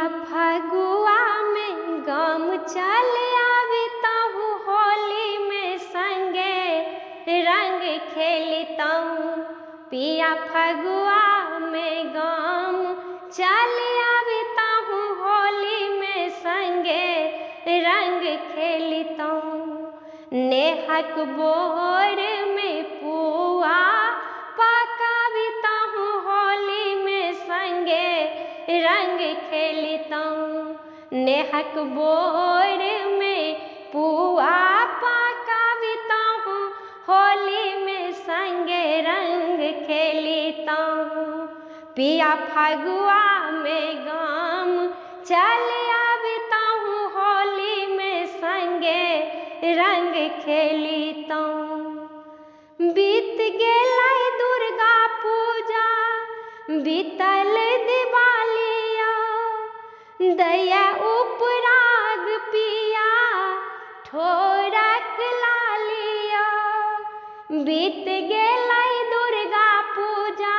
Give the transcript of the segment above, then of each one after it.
फगुआ में गम चल आविताहूँ, होली में संगे रंग खेलताहूँ। पिया फगुआ में गम चल आविताहूँ, होली में संगे रंग खेलताहूँ। नेहक बोर में पुआ पकाविताहूँ, होली में संगे रंग खेलताहूँ। नेहक बोर में पुआ पकाविताहूँ, होली में संगे रंग खेलताहूँ। पिया फगुआ में गम चल आविताहूँ, होली में संगे रंग खेलताहूँ। बीत गेलै दुर्गा पूजा, बीतल दिवालिया, दैया उपराग पिया ठोरक लालिया। बीत गेलै दुर्गा पूजा,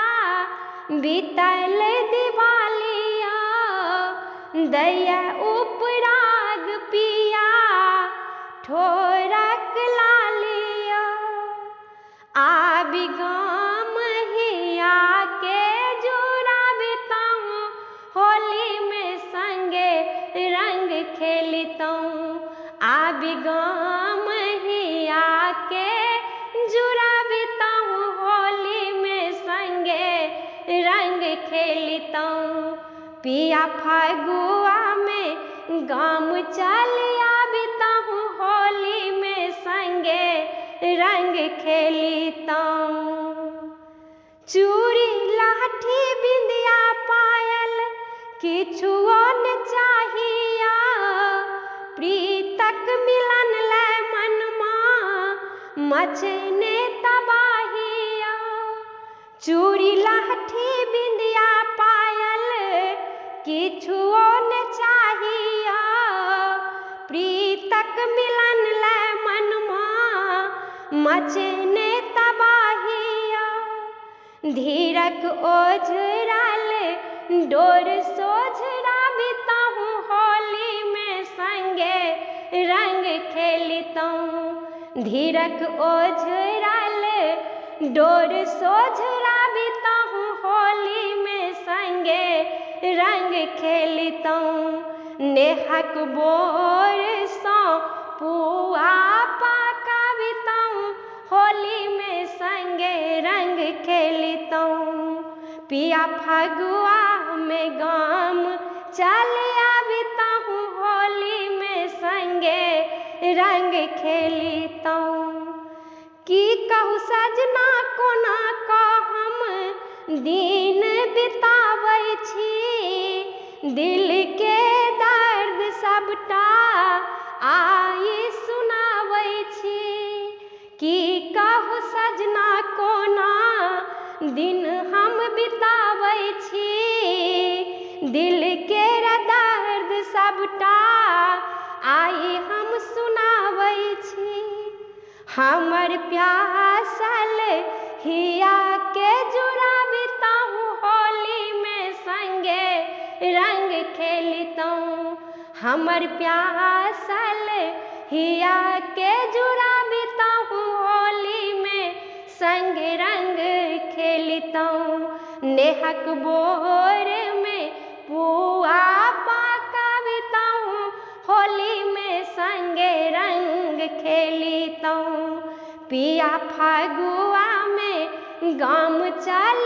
बीतल दिवालिया, दैया उपराग पिया ठोरक लालिया। आबि गाम हिया के जुड़ाविताहूँ, होली में संगे रंग खेलताहूँ। आबि गाम हिया के जुड़ाविताहूँ, होली में संगे रंग खेलताहूँ। पिया फगुआ में गम चल आविताहूँ, होली में संगे रंग खेलताहूँ। चूड़ी लाठी बिंदिया पायल किछुओ न चाहिया, प्रीतक मिलन लै मनमा मचने तबाहिया। चूड़ी लाठी बिंदिया पायल किछुओ न चाहिया, प्रीतक मिलन लै मनमा मचने तबाहिया। धीरक ओझरल डोर सोझराविताहूँ, होली में संगे रंग खेलताहूँ। धीरक ओझरल डोर सोझराविताहूँ, होली में संगे रंग खेलताहूँ। नेहक बोर सँ पुआ पकाविताहूँ, होली में संगे रंग खेलताहूँ। पिया फगुआ में गम चल आविताहूँ, होली में संगे रंग खेलताहूँ। की कहू सजना कोना कऽ हम दिन बिताबै छी, दिल के दर्द सबटा आइ सुनाबै छी। की कहू सजना कोना दिन हम बिताबै छी, दिल के दर्द सबटा आइ हम सुनाबै छी। हमर प्यासल हिया के जुड़ाविताहूँ, होली में संगे रंग खेलताहूँ। हमर प्यासल हिया के जुड़ाविताहूँ, होली में संगे रंग खेलताहूँ। नेहक बोर में पुआ पकाविताहूँ, होली में संगे रंग खेलताहूँ। पिया फगुआ में गम चल